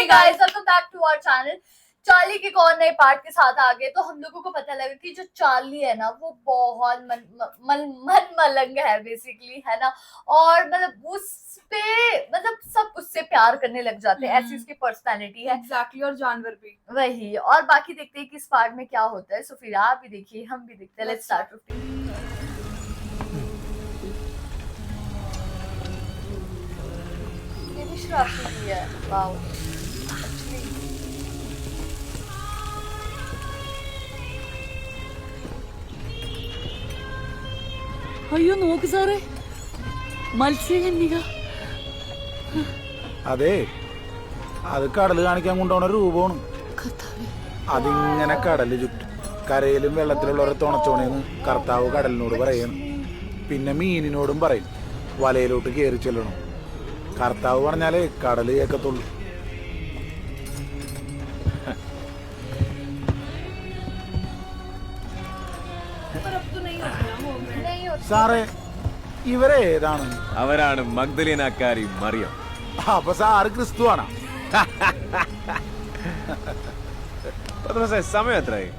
guys, welcome back to our channel. Charlie के कौन नए पार्ट के साथ आ गए तो हम लोगों को पता लगा कि जो चार्ली है ना वो बहुत मन मलंग है बेसिकली, है ना। और मतलब उस पे मतलब सब उससे प्यार करने लग जाते हैं, ऐसी उसकी पर्सनालिटी है। एग्जैक्टली, और जानवर भी वही। और बाकी देखते हैं कि इस पार्ट में क्या होता है। सो फिर आप भी देखिए, हम भी देखते हैं। Let's start. ये भी शराबी है। वाओ। അയ്യോ നോക്ക് സാറേ, മത്സ്യകന്യക. അതെ, അത് കടല് കാണിക്കാൻ കൊണ്ടുപോണ രൂപമാണ്. അതിങ്ങനെ കടല് ചുറ്റും കരയിലും വെള്ളത്തിലുള്ളവരെ തുണച്ചോണേന്ന് കർത്താവ് കടലിനോട് പറയണം. പിന്നെ മീനിനോടും പറയും വലയിലോട്ട് കയറി ചെല്ലണം. കർത്താവ് പറഞ്ഞാലേ കടല് കേൾക്കത്തുള്ളൂ. സാറേ, ഇവരേതാണ്? അവരാണ് മഗ്ദലേനക്കാരി മറിയം. അപ്പൊ സാറ് ക്രിസ്തുവാണോ? സമയം എത്രയായി?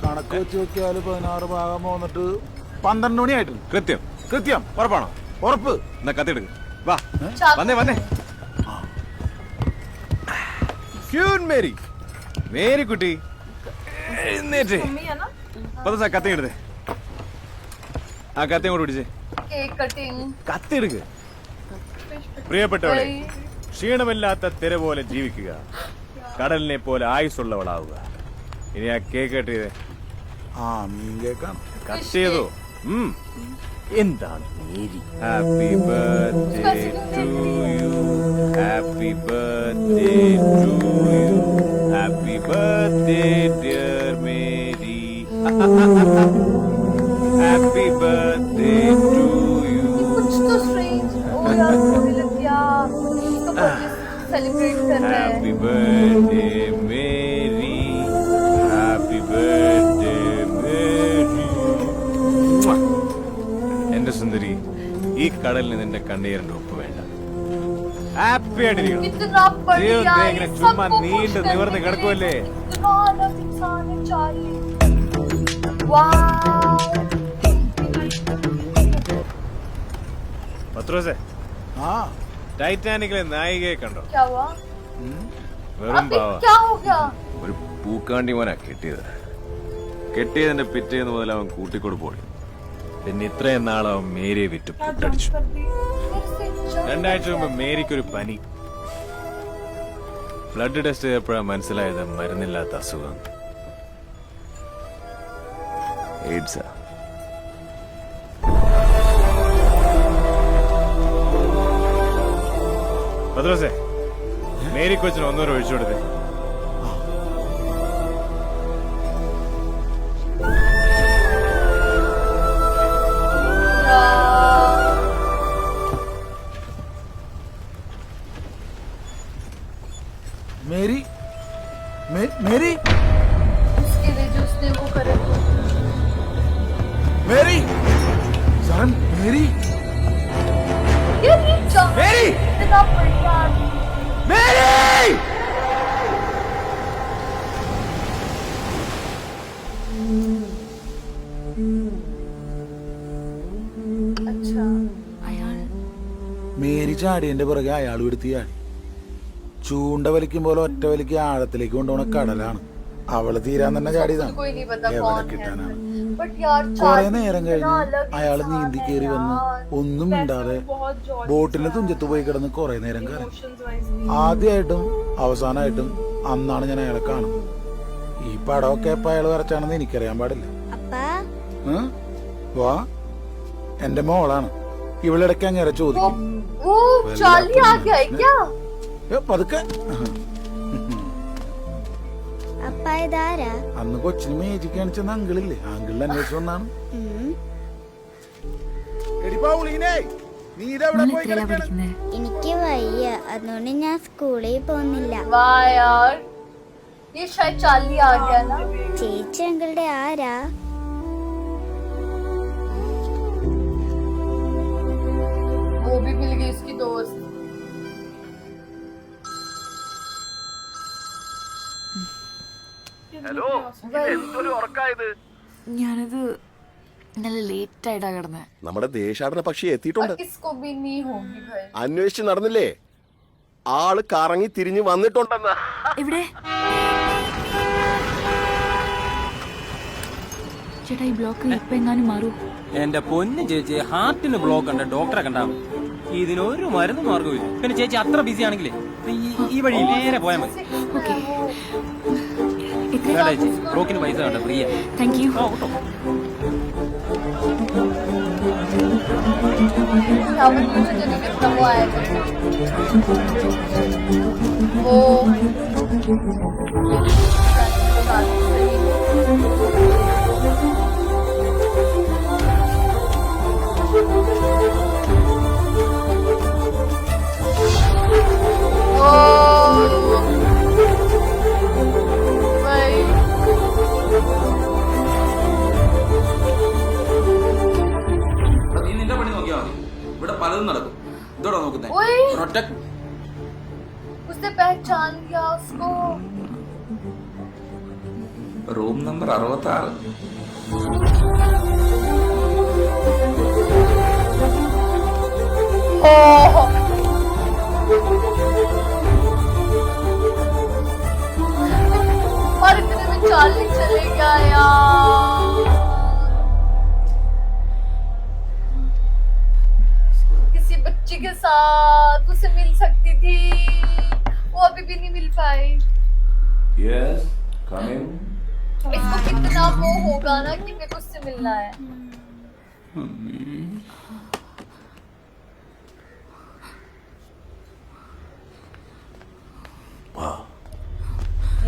കണക്ക് വെച്ച് നോക്കിയാല് 16 ഭാഗം പോന്നിട്ട് 12 മണിയായിട്ടുണ്ട്. കൃത്യം കൃത്യം. ഉറപ്പാണോ? ഉറപ്പ്. എന്നാ കത്തിയെടുക്ക്. വാ വന്നേ വന്നേ. ക്യൂൻ മേരി, മേരി കുട്ടി എഴുന്നേറ്റേ. കത്തിയെടുത്തേ. ആ കത്തി അങ്ങോട്ട് പിടിച്ചേ. കത്തിയെടുക്ക്. പ്രിയപ്പെട്ടവളെ, ക്ഷീണമില്ലാത്ത തിര പോലെ ജീവിക്കുക, കടലിനെ പോലെ ആയുസ്സുള്ളവളാവുക. ഇനി ആ കേക്ക് കട്ട് ചെയ്തേ. ആ മീൻ കേക്കാണ്. കട്ട് ചെയ്തോ? എന്താണ് Mary? Happy birthday to you, happy birthday to you, happy birthday dear Mary, happy birthday to you. कुछ तो स्ट्रेंज ओ यार, मुझे लग गया इसका बर्थडे सेलिब्रेट कर रहे हैं. Happy birthday Mary, happy birthday Mary. എന്റെ സുന്ദരി, ഈ കടലിന് നിന്റെ കണ്ണീരിന്റെ ഒപ്പ് വേണ്ട. ഹാപ്പി ആയിട്ടിരിക്കണം. कितना बढ़िया, ഇങ്ങനെ ചുമ്മാ നീണ്ട് നിവർന്ന് കിടക്കുമല്ലേ. इतना अलग इंसान है चार्ली. वाओ. പത്രോസേ, ആ ടൈറ്റാനിക്കിലെ നായികയെ കണ്ടോ? क्या हुआ? വെറും अभी പാവ. क्या हो गया? ഒരു പൂക്കാണ്ടി മോനാ കെട്ടിയത്. കെട്ടിയതിന്റെ പിറ്റേന്ന് മുതൽ അവൻ കൂട്ടിക്കൊടുപ്പോളി. പിന്നെ ഇത്രയും നാൾ അവൻ മേരിയെ വിറ്റ് പുട്ടടിച്ചു. 2 ആഴ്ച മുമ്പ് മേരിക്കൊരു പനി. ബ്ലഡ് ടെസ്റ്റ് ചെയ്തപ്പോഴാണ് മനസ്സിലായത് മരുന്നില്ലാത്ത അസുഖം, എയ്ഡ്സാ. പത്രോസേ, മേരി കൊച്ചിന് ഒന്നൂടെ ഒഴിച്ചു കൊടുത്തേ. മേരി, മേരി, उसके लिए जो उसने वो करे. മേരി, സരൻ, മേരി, यार ये चार्ली മേരി, इतना बढ़िया आदमी. മേരി. अच्छा. മേരി ചാടിയന്റെ പുറകെ അയാൾ എടുത്ത് ചാടി. ചൂണ്ട വലിക്കും പോലെ ഒറ്റ വലിക്ക് ആഴത്തിലേക്ക് കൊണ്ടുപോണ കടലാണ്. അവള് തീരാൻ തന്നെ ചാടിയതാണ്. कोई नहीं पता എവിടെ कौन है. കിട്ടാനാണ്? बट यार കുറെ चार्ली നേരം इतना കഴിഞ്ഞ് अलग അയാള് इंसान നീന്തി है കയറി വന്ന് यार. ഒന്നും മിണ്ടാതെ ബോട്ടിന്റെ തുഞ്ചത്ത് പോയി കിടന്ന് കുറെ നേരം കയറി. ഇമോഷൻസ് വൈസ് ആദ്യമായിട്ടും അവസാനമായിട്ടും അന്നാണ് ഞാൻ അയാളെ കാണുന്നത്. ഈ പടമൊക്കെ എപ്പോ അയാൾ വരച്ചാണെന്ന് എനിക്കറിയാൻ പാടില്ല. വാ, എന്റെ മോളാണ്. ഇവളിടയ്ക്ക് അങ്ങനെ ചോദിക്കും. वो चार्ली आ गया है क्या? പതുക്കെ. അപ്പ ഇതാരാ? അന്ന് കൊച്ചിന് മേജിക്ക് കാണിച്ചെന്ന അങ്കിളില്ലേ, അങ്കിളിൽ അന്വേഷിച്ചു വന്നാണ്. എനിക്ക് വയ്യ, അതുകൊണ്ട് ഞാൻ സ്കൂളിൽ പോകുന്നില്ല. वाह यार, ये शायद चार्ली आ गया ना. ചേച്ചി അങ്കിളുടെ ആരാ? वो भी मिल गई उसकी दोस्त. ഞാനത് ഇന്നലെ ലേറ്റ് ആയിട്ടാ കിടന്നേ. നമ്മുടെ ദേശാടന പക്ഷി എത്തിയിട്ടുണ്ട്. किसको भी नहीं होगी भाई. അന്വേഷിച്ച് നടന്നില്ലേ? ആള് കറങ്ങി തിരിഞ്ഞു വന്നിട്ടുണ്ടെന്ന്. എവിടെ ചേട്ടാ ഈ ബ്ലോക്ക് ഇപ്പൊ എങ്ങാനും മാറൂ? എന്റെ പൊന്നു ചേച്ചി, ഹാർട്ടിന് ബ്ലോക്ക് ഉണ്ട്, ഡോക്ടറെ കണ്ടാ മതി. ഇതിനൊരു മരുന്ന് മാർഗമില്ല. പിന്നെ ചേച്ചി അത്ര ബിസി ആണെങ്കിലേ ഈ വഴി നേരെ പോയാൽ മതി. ഓക്കെ വേണ്ട ചേച്ചി, ബ്ലോക്കിന് പൈസ വേണ്ട, ഫ്രീ. Thank you. यहाँ पर मुझे तो नहीं कितना वो आएगा. वो നീ നിന്റെ പണി നോക്കിയാ മതി. ഇവിടെ പലതും നടക്കും. ഇതോടാ നോക്കുന്നേ. ഒരൊറ്റ उसने पहचान लिया उसको. Room number 66. और इतने में चार्ली चले गया यार. किसी बच्ची के साथ उसे मिल सकती थी, वो अभी भी नहीं मिल पाई. Yes coming. इसको कितना वो होगा ना कि मेरे को उससे मिलना है.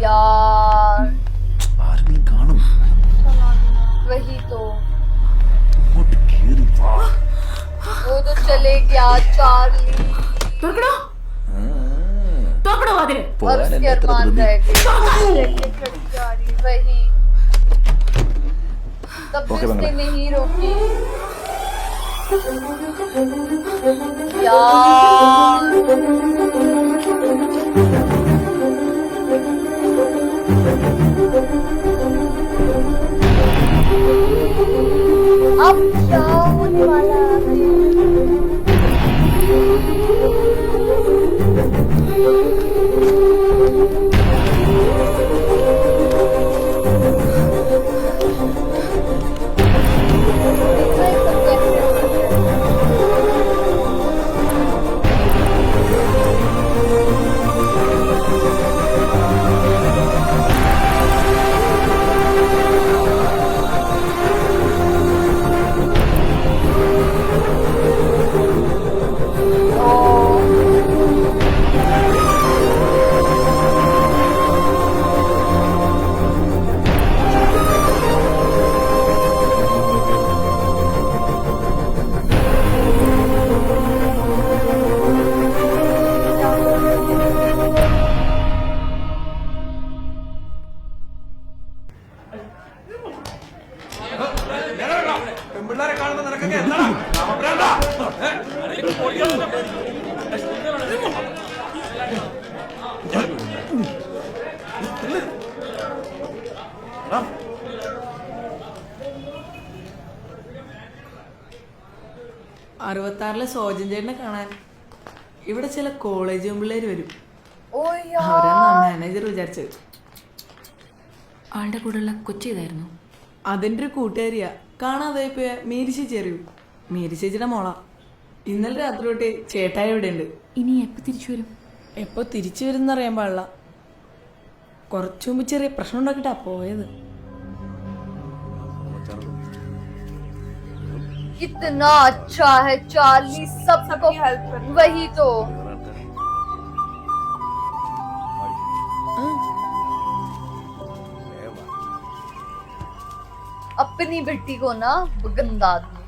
यार ആരെങ്കിലും കാണും. वही तो वो तो चले गया चार्ली. और उसके अरमान रह गए. जा रही वही तब भी उसने नहीं रोकी यार. अब क्या होने वाला है? പെൺപിള്ളേരെ കാണുമ്പോ നിനക്കൊക്കെ എന്താ അറുപത്താറിലെ സോജൻ ചേട്ടനെ കാണാൻ ഇവിടെ ചില കോളേജ് പിള്ളേര് വരും. ओ यार അവരാണ് മാനേജർ വിചാരിച്ചത്. ആളുടെ കൂടെയുള്ള കൊച്ചി ഇതായിരുന്നു. അതിൻ്റെ ഒരു കൂട്ടുകാരിയാ. കാണാതെ പോയ മീരി ചേച്ചി അറിയൂ? മീരി ചേച്ചിയുടെ മോള. ഇന്നലെ രാത്രി തൊട്ട് ചേട്ടായി ഇവിടെ ഉണ്ട്. ഇനി എപ്പോ തിരിച്ചു വരും? എപ്പോ തിരിച്ചു വരുന്ന അറിയാൻ പാടില്ല. കുറച്ചു മുമ്പ് ചെറിയ പ്രശ്നം ഉണ്ടാക്കിട്ടാ പോയത്. कितना अच्छा है चार्ली, सबको हेल्प कर. वही तो अपनी बेटी को ना गंदा आदमी.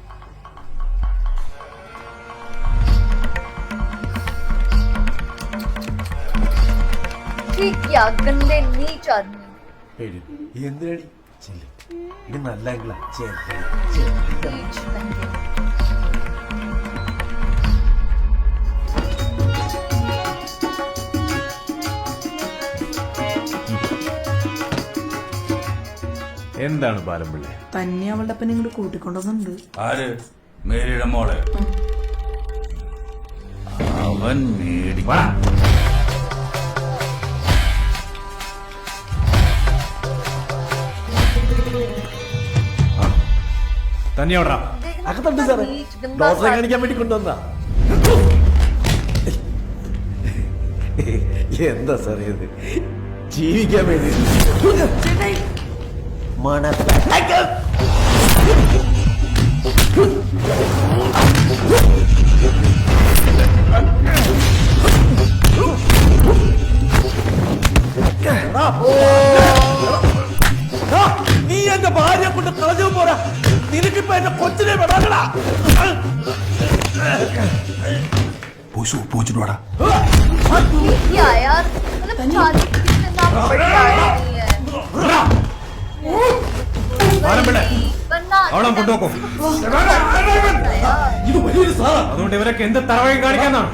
ठीक किया, गंदे नीच आदमी. എന്തിനടി? ഇത് നല്ല ആംഗിളാ. नीच बंदे. എന്താണ് ബാലമ്പിള്ളി? തന്നെ അവളുടെ അപ്പനെ ഇങ്ങോട്ട് കൂട്ടിക്കൊണ്ടുവന്നുണ്ട്. ആര്? മേരിയുടെ മോളെ. അവൻ മേടി തന്നെയോടാ ഡോക്ടറെ കാണിക്കാൻ വേണ്ടി കൊണ്ടുവന്നാ. എന്താ സാർ ഇത്? ജീവിക്കാൻ വേണ്ടി നീ എന്റെ ഭാര്യയെ കൊണ്ട് കളഞ്ഞു പോരാ. നിനക്കിപ്പോ എന്റെ കൊച്ചിനെ വിടാനടാ. പോച്ചിട്ടുവാടാ. क्या यार, मतलब चार्ली कितना बढ़िया आदमी है। वरना അവളെ കൊണ്ടുപോക്കും. ഇത് വലിയൊരു സാറാ. അതുകൊണ്ട് ഇവരൊക്കെ എന്ത് തറവയും കാണിക്കാന്നാണ്?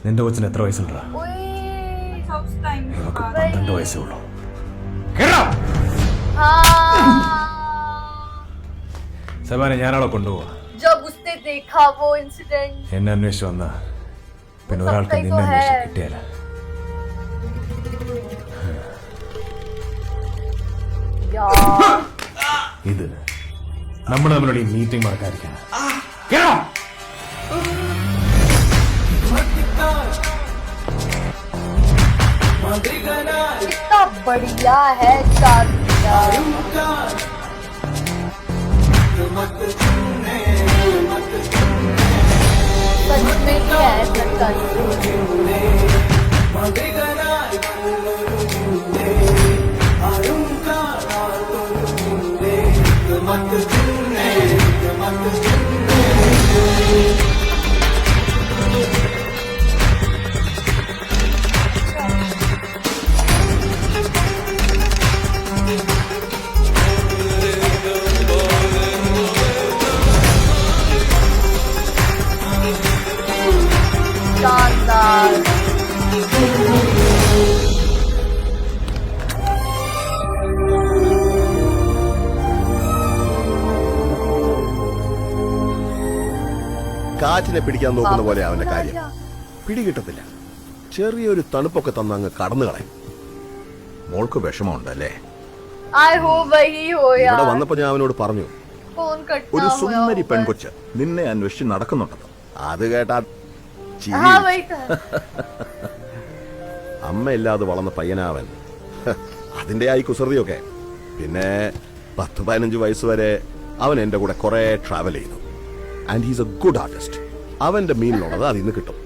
നിന്റെ കൊച്ചിന് എത്ര വയസ്സുണ്ടാ? ഇവക്ക് 12 വയസ്സേ ഉള്ളൂ. സബാനെ ഞാനവളെ കൊണ്ടുപോവാ. जब उसने देखा वो इंसिडेंट, എന്നെ അന്വേഷിച്ച് വന്ന പിന്നെ ഒരാൾക്ക് നിന്നെ അന്വേഷിച്ച് കിട്ടിയാല. यार ഇത് നമ്മൾ തമ്മിലുള്ള ഈ മീറ്റിംഗ് മറക്കാതിരിക്കണം. कितना बढ़िया है चार्ली यार। सच में क्या है लगता शानदार। കാറ്റിനെ പിടിക്കാൻ നോക്കുന്ന പോലെ അവന്റെ കാര്യം പിടികിട്ടത്തില്ല. ചെറിയൊരു തണുപ്പൊക്കെ തന്ന് അങ്ങ് കടന്നു കളയും. മോൾക്ക് വിഷമമുണ്ടല്ലേ? आई हो वही हो ഇവിടെ यार। വന്നപ്പോ ഞാൻ അവനോട് പറഞ്ഞു, फोन कटना ഒരു हुआ സുന്ദരി होगा। പെൺകൊച്ച് നിന്നെ അന്വേഷിച്ച് നടക്കുന്നുണ്ടെന്ന്. അത് കേട്ടാ ചിരി. हाँ वही था। അമ്മയില്ലാതെ വളർന്ന പയ്യനാവൻ. അതിന്റെ ആയി കുസൃതിയൊക്കെ. പിന്നെ 10-15 വയസ്സ് വരെ അവൻ എന്റെ കൂടെ കുറെ ട്രാവൽ ചെയ്തു. And he's A good artist. അവന്റെ മീനിലുള്ളത് അതിൽ നിന്ന് കിട്ടും.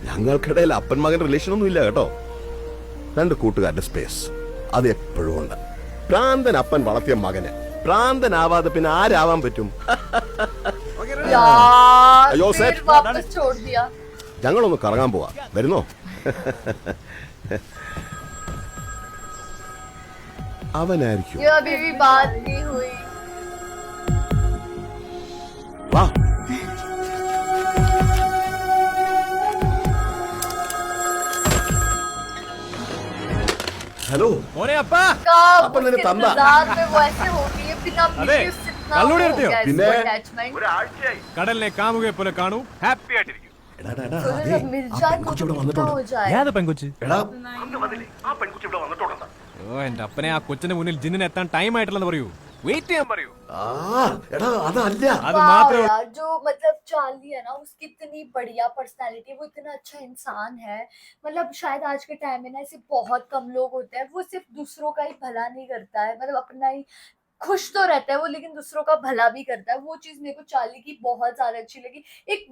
ഞങ്ങൾക്കിടയിൽ അപ്പൻ മകൻ റിലേഷൻ ഒന്നും ഇല്ല കേട്ടോ. 2 കൂട്ടുകാരുടെ സ്പേസ് അത് എപ്പോഴും ഉണ്ട്. പ്രാന്തൻ അപ്പൻ വളർത്തിയ മകന് പ്രാന്തനാവാതെ പിന്നെ ആരാവാൻ പറ്റും? यार अयो, फिर सेठ। वापस छोड़ दिया। ഞങ്ങളൊന്ന് കറങ്ങാൻ പോവാ. വരുന്നോ? അവനായിരിക്കും. ये अभी भी बात नहीं हुई। വാ. ഹലോ. മോനെ അപ്പാ. कब अपन मैंने उसके तंदा। इंतजार में वो ऐसे हो गई है, बिना अरे, मिले उससे इतना कल्लूड़ी हो रहती हो? गया इसको बिना- attachment। കടലിനെ കാമുകയെ പോലെ കാണൂ, ഹാപ്പി ആയിട്ടിരിക്കും. എടാ, എടാ, എടാ, तो അതെ, जब मिल ആ जाए तो പെൺകൊച്ച് ഇവിടെ कितना വന്നിട്ടുണ്ട്. हो जाए। ഏത് പെൺകൊച്ച്? എടാ, ഓ എന്റെ അപ്പനെ ആ കൊച്ചിന്റെ മുന്നിൽ ജിന്നിന് എത്താൻ ടൈം ആയിട്ടില്ലെന്ന് പറയൂ. വെയിറ്റ് ചെയ്യാൻ പറയൂ. ആ, എടാ, അതല്ല. അത് वाह മാത്രമേ यार, जो मतलब चार्ली है ना, उसकी इतनी बढ़िया पर्सनालिटी, वो इतना अच्छा इंसान है। मतलब शायद आज के टाइम में ना ऐसे बहुत कम लोग होते हैं, वो सिर्फ दूसरों का ही भला नहीं करता है, मतलब अपना ही खुश तो रहता है वो, लेकिन दूसरों का भला भी करता है। वो चीज मेरे को चार्ली की बहुत ज्यादा अच्छी लगी। एक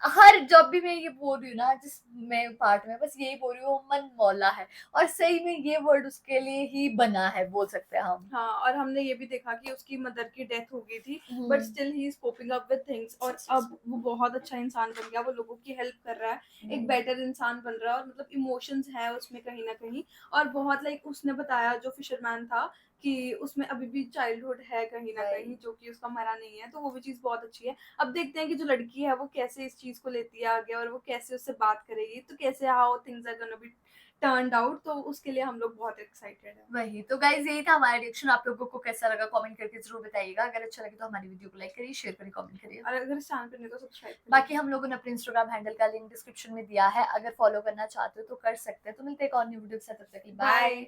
हर जब भी मैं ये बोल रही हूँ ना, जिस मैं पार्ट में बस यही बोल रही हूँ, मन मौला है। और सही में ये वर्ड उसके लिए ही बना है, बोल सकते हैं हम। हाँ, और हमने ये भी देखा कि उसकी मदर की डेथ हो गई थी, but still he is coping up with things, और अब वो बहुत अच्छा इंसान बन गया। वो लोगों की हेल्प कर रहा है, एक बेटर इंसान बन रहा है, और मतलब इमोशंस है उसमें कहीं ना कहीं। और बहुत लाइक उसने बताया, जो फिशरमैन था, कि उसमें अभी भी चाइल्डहुड है कहीं ना Right. कहीं, जो कि उसका मरा नहीं है, तो वो भी चीज बहुत अच्छी है। अब देखते हैं कि जो लड़की है वो कैसे इस चीज को लेती है आगे, और वो कैसे उससे बात करेगी, तो कैसे how things are gonna be turned out, तो उसके लिए हम लोग बहुत एक्साइटेड है। वही तो गाइज, यही था हमारा रिएक्शन। आप लोगों को कैसा लगा कमेंट करके जरूर बताइएगा। अगर अच्छा लगे तो हमारी वीडियो को लाइक करिए, शेयर करिए, कमेंट करिए। और अगर इस चैनल पर नहीं तो सब्सक्राइब करिए। बाकी हम लोगों ने अपने इंस्टाग्राम हैंडल का लिंक डिस्क्रिप्शन में दिया है, अगर फॉलो करना चाहते हो तो कर सकते हैं। तो मिलते हैं एक और न्यू वीडियो के साथ, तब तक के लिए बाय। बाय।